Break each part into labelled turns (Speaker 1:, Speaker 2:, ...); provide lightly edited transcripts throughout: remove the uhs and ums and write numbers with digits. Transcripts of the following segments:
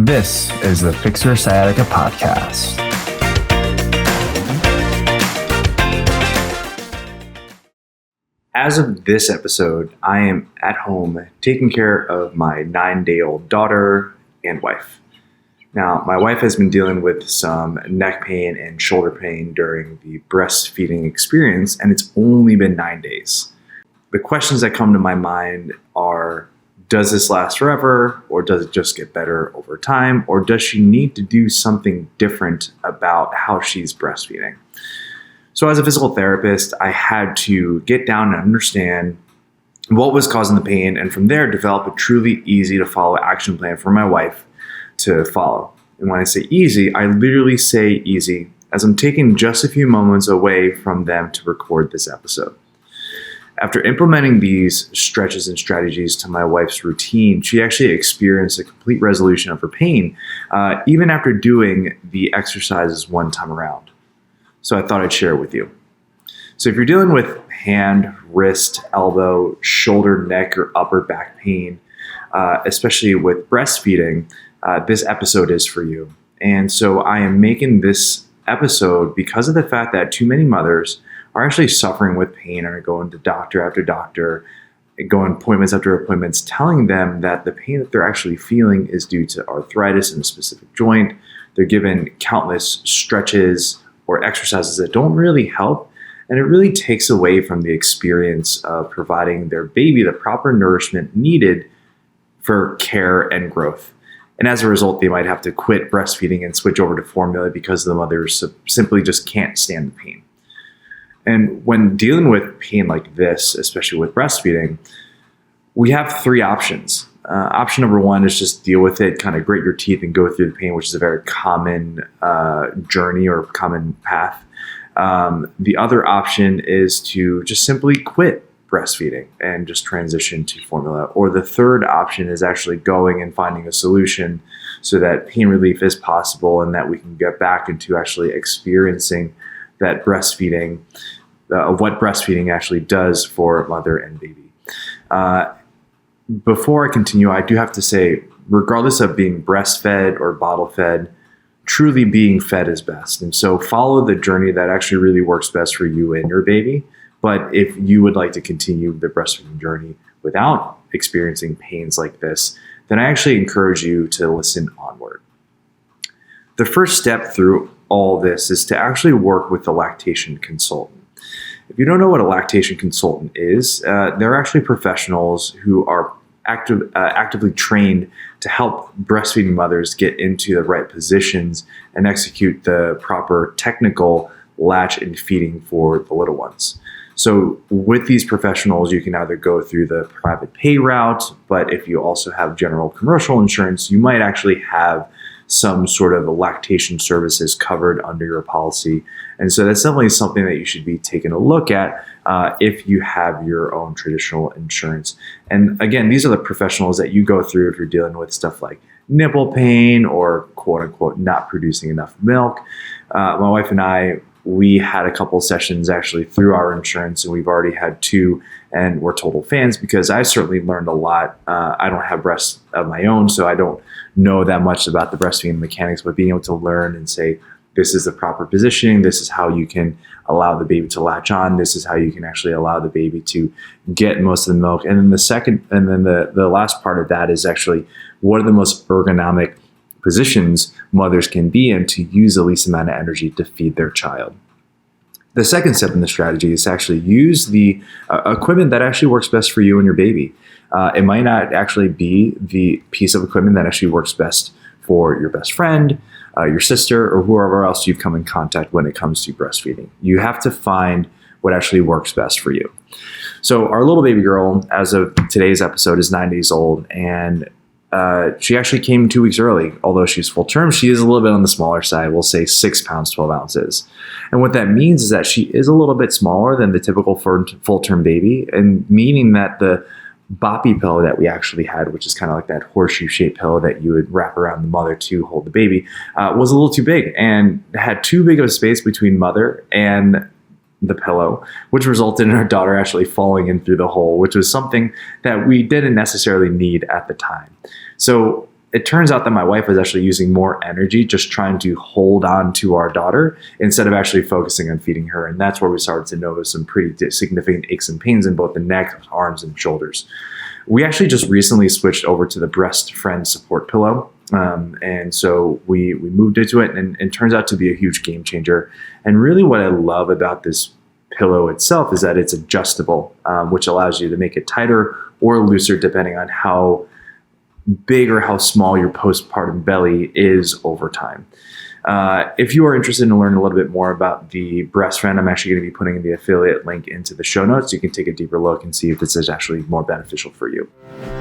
Speaker 1: This is the Fix Your Sciatica podcast. As of this episode, I am at home taking care of my 9-day-old daughter and wife. Now, my wife has been dealing with some neck pain and shoulder pain during the breastfeeding experience, and it's only been 9 days. The questions that come to my mind are, does this last forever, or does it just get better over time, or does she need to do something different about how she's breastfeeding? So as a physical therapist, I had to get down and understand what was causing the pain, and from there develop a truly easy to follow action plan for my wife to follow. And when I say easy, I literally say easy, as I'm taking just a few moments away from them to record this episode. After implementing these stretches and strategies to my wife's routine, she actually experienced a complete resolution of her pain, even after doing the exercises one time around. So I thought I'd share it with you. So if you're dealing with hand, wrist, elbow, shoulder, neck, or upper back pain, especially with breastfeeding, this episode is for you. And so I am making this episode because of the fact that too many mothers are actually suffering with pain and are going to doctor after doctor, going appointments after appointments, telling them that the pain that they're actually feeling is due to arthritis in a specific joint. They're given countless stretches or exercises that don't really help, and it really takes away from the experience of providing their baby the proper nourishment needed for care and growth. And as a result, they might have to quit breastfeeding and switch over to formula because the mothers simply just can't stand the pain. And when dealing with pain like this, especially with breastfeeding, we have three options. Option number one is just deal with it, kind of grit your teeth and go through the pain, which is a very common journey or common path. The other option is to just simply quit breastfeeding and just transition to formula. Or the third option is actually going and finding a solution so that pain relief is possible and that we can get back into actually experiencing that breastfeeding, of what breastfeeding actually does for mother and baby. Before I continue, I do have to say, regardless of being breastfed or bottle fed, truly being fed is best. And so follow the journey that actually really works best for you and your baby. But if you would like to continue the breastfeeding journey without experiencing pains like this, then I actually encourage you to listen onward. The first step through all this is to actually work with the lactation consultant. If you don't know what a lactation consultant is, they're actually professionals who are actively trained to help breastfeeding mothers get into the right positions and execute the proper technical latch and feeding for the little ones. So with these professionals, you can either go through the private pay route, but if you also have general commercial insurance, you might actually have some sort of lactation services covered under your policy. And so that's definitely something that you should be taking a look at if you have your own traditional insurance. And again, these are the professionals that you go through if you're dealing with stuff like nipple pain or quote unquote not producing enough milk. My wife and I, we had a couple sessions actually through our insurance, and we've already had 2, and we're total fans because I certainly learned a lot. I don't have breasts of my own, so I don't know that much about the breastfeeding mechanics, but being able to learn and say, this is the proper positioning, this is how you can allow the baby to latch on, this is how you can actually allow the baby to get most of the milk. And then the last part of that is actually, what are the most ergonomic positions mothers can be in to use the least amount of energy to feed their child. The second step in the strategy is to actually use the equipment that actually works best for you and your baby. It might not actually be the piece of equipment that actually works best for your best friend, your sister, or whoever else you've come in contact when it comes to breastfeeding. You have to find what actually works best for you. So our little baby girl, as of today's episode, is 9 days old, and she actually came 2 weeks early. Although she's full term, she is a little bit on the smaller side. We'll say 6 pounds, 12 ounces. And what that means is that she is a little bit smaller than the typical full term baby, and meaning that the boppy pillow that we actually had, which is kind of like that horseshoe shaped pillow that you would wrap around the mother to hold the baby, was a little too big and had too big of a space between mother and the pillow, which resulted in our daughter actually falling in through the hole, which was something that we didn't necessarily need at the time. So it turns out that my wife was actually using more energy just trying to hold on to our daughter instead of actually focusing on feeding her. And that's where we started to notice some pretty significant aches and pains in both the neck, arms, and shoulders. We actually just recently switched over to the Breast Friend support pillow. And so we moved into it, and it turns out to be a huge game changer. And really what I love about this pillow itself is that it's adjustable, which allows you to make it tighter or looser depending on how big or how small your postpartum belly is over time. If you are interested in learning a little bit more about the Breast Friend, I'm actually going to be putting the affiliate link into the show notes. You can take a deeper look and see if this is actually more beneficial for you.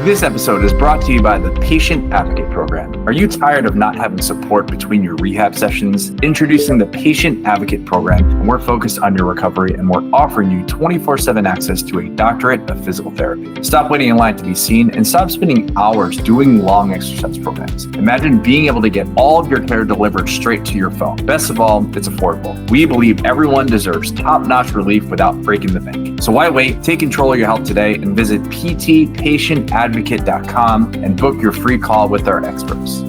Speaker 2: This episode is brought to you by the Patient Advocate Program. Are you tired of not having support between your rehab sessions? Introducing the Patient Advocate Program, and we're focused on your recovery, and we're offering you 24/7 access to a doctorate of physical therapy. Stop waiting in line to be seen and stop spending hours doing long exercise programs. Imagine being able to get all of your care delivered straight to your phone. Best of all, it's affordable. We believe everyone deserves top-notch relief without breaking the bank. So why wait? Take control of your health today and visit ptpatientadvocate.com and book your free call with our experts.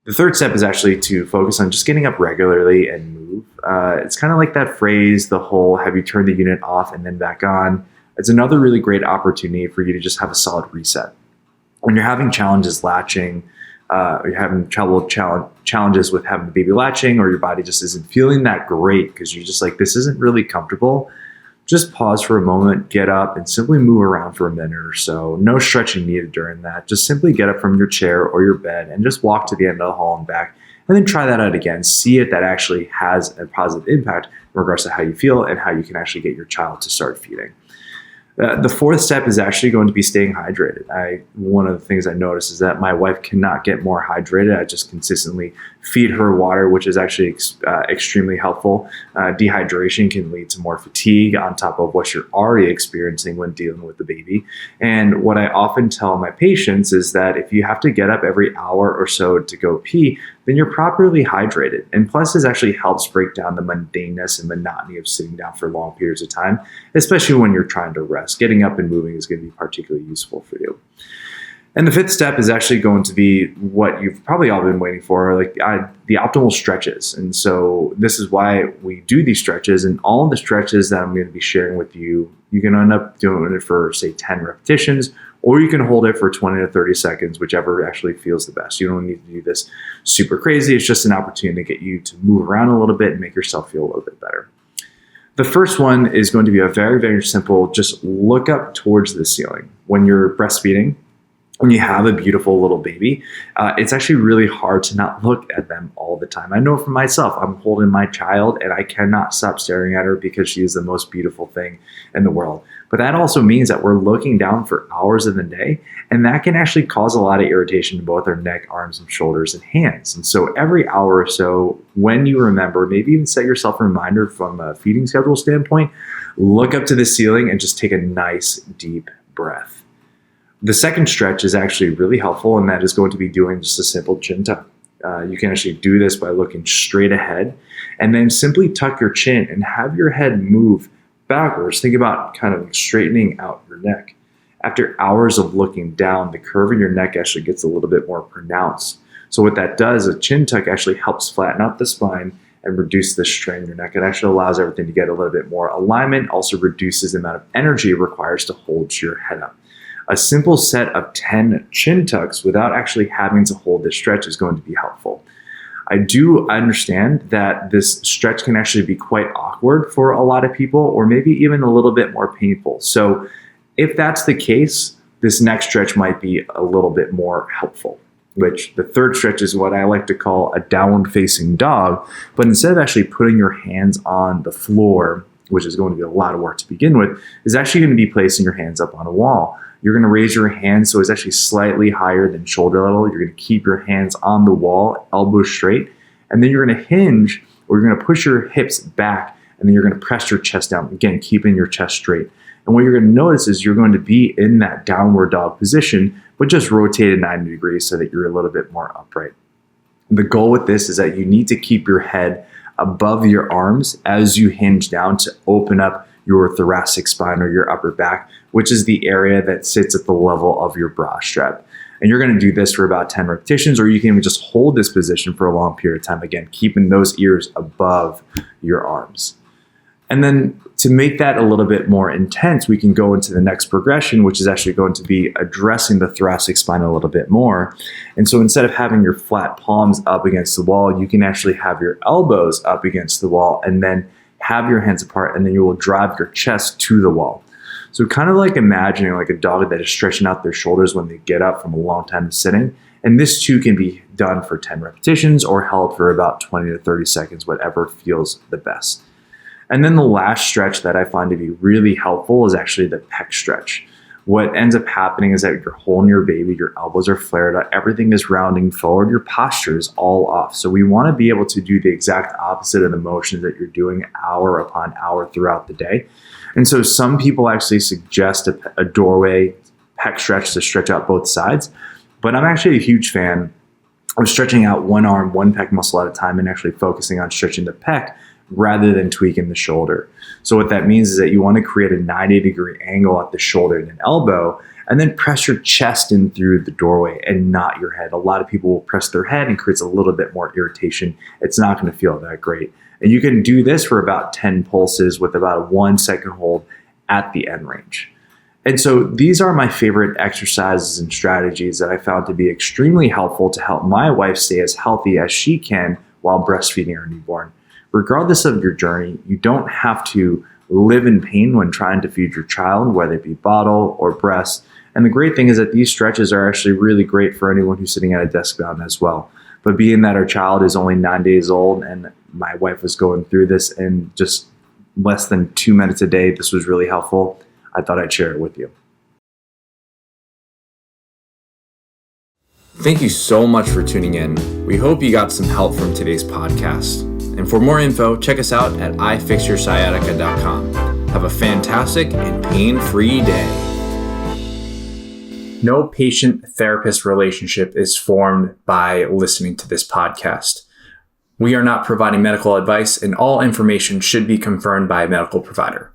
Speaker 1: The third step is actually to focus on just getting up regularly and move. It's kind of like that phrase, the whole have you turned the unit off and then back on. It's another really great opportunity for you to just have a solid reset. When you're having challenges latching, you're having challenges with having the baby latching, or your body just isn't feeling that great because you're just like, this isn't really comfortable, just pause for a moment, get up, and simply move around for a minute or so. No stretching needed during that. Just simply get up from your chair or your bed and just walk to the end of the hall and back, and then try that out again. See if that actually has a positive impact in regards to how you feel and how you can actually get your child to start feeding. The fourth step is actually going to be staying hydrated. One of the things I noticed is that my wife cannot get more hydrated. I just consistently feed her water, which is actually extremely helpful. Dehydration can lead to more fatigue on top of what you're already experiencing when dealing with the baby. And what I often tell my patients is that if you have to get up every hour or so to go pee, then you're properly hydrated. And plus, this actually helps break down the mundaneness and monotony of sitting down for long periods of time, especially when you're trying to rest. Getting up and moving is going to be particularly useful for you. And the fifth step is actually going to be what you've probably all been waiting for, like the optimal stretches. And so this is why we do these stretches, and all of the stretches that I'm going to be sharing with you, you can end up doing it for, say, 10 repetitions, or you can hold it for 20 to 30 seconds, whichever actually feels the best. You don't need to do this super crazy. It's just an opportunity to get you to move around a little bit and make yourself feel a little bit better. The first one is going to be a very, very simple, just look up towards the ceiling. When you're breastfeeding, when you have a beautiful little baby, it's actually really hard to not look at them all the time. I know for myself, I'm holding my child and I cannot stop staring at her because she is the most beautiful thing in the world. But that also means that we're looking down for hours in the day, and that can actually cause a lot of irritation in both our neck, arms, and shoulders and hands. And so every hour or so, when you remember, maybe even set yourself a reminder from a feeding schedule standpoint, look up to the ceiling and just take a nice deep breath. The second stretch is actually really helpful, and that is going to be doing just a simple chin tuck. You can actually do this by looking straight ahead and then simply tuck your chin and have your head move backwards. Think about kind of straightening out your neck. After hours of looking down, the curve in your neck actually gets a little bit more pronounced. So what that does, a chin tuck actually helps flatten out the spine and reduce the strain in your neck. It actually allows everything to get a little bit more alignment, also reduces the amount of energy it requires to hold your head up. A simple set of 10 chin tucks without actually having to hold this stretch is going to be helpful. I do understand that this stretch can actually be quite awkward for a lot of people, or maybe even a little bit more painful. So if that's the case, this next stretch might be a little bit more helpful, which the third stretch is what I like to call a downward facing dog. But instead of actually putting your hands on the floor, which is going to be a lot of work to begin with, is actually going to be placing your hands up on a wall. You're going to raise your hands so it's actually slightly higher than shoulder level. You're going to keep your hands on the wall, elbows straight, and then you're going to hinge, or you're going to push your hips back, and then you're going to press your chest down, again, keeping your chest straight. And what you're going to notice is you're going to be in that downward dog position, but just rotated 90 degrees so that you're a little bit more upright. The goal with this is that you need to keep your head above your arms as you hinge down to open up your thoracic spine or your upper back, which is the area that sits at the level of your bra strap. And you're going to do this for about 10 repetitions, or you can even just hold this position for a long period of time. Again, keeping those ears above your arms. And then to make that a little bit more intense, we can go into the next progression, which is actually going to be addressing the thoracic spine a little bit more. And so instead of having your flat palms up against the wall, you can actually have your elbows up against the wall and then have your hands apart, and then you will drive your chest to the wall. So kind of like imagining like a dog that is stretching out their shoulders when they get up from a long time of sitting. And this too can be done for 10 repetitions or held for about 20 to 30 seconds, whatever feels the best. And then the last stretch that I find to be really helpful is actually the pec stretch. What ends up happening is that you're holding your baby, your elbows are flared out, everything is rounding forward, your posture is all off. So we want to be able to do the exact opposite of the motions that you're doing hour upon hour throughout the day. And so some people actually suggest a doorway pec stretch to stretch out both sides, but I'm actually a huge fan of stretching out one arm, one pec muscle at a time, and actually focusing on stretching the pec rather than tweaking the shoulder. So what that means is that you want to create a 90-degree angle at the shoulder and elbow, and then press your chest in through the doorway and not your head. A lot of people will press their head and creates a little bit more irritation. It's not going to feel that great. And you can do this for about 10 pulses with about a 1 second hold at the end range. And so these are my favorite exercises and strategies that I found to be extremely helpful to help my wife stay as healthy as she can while breastfeeding her newborn. Regardless of your journey, you don't have to live in pain when trying to feed your child, whether it be bottle or breast. And the great thing is that these stretches are actually really great for anyone who's sitting at a desk bound as well. But being that our child is only 9 days old and my wife was going through this in just less than 2 minutes a day, this was really helpful. I thought I'd share it with you.
Speaker 3: Thank you so much for tuning in. We hope you got some help from today's podcast. And for more info, check us out at ifixyoursciatica.com. Have a fantastic and pain-free day.
Speaker 2: No patient-therapist relationship is formed by listening to this podcast. We are not providing medical advice, and all information should be confirmed by a medical provider.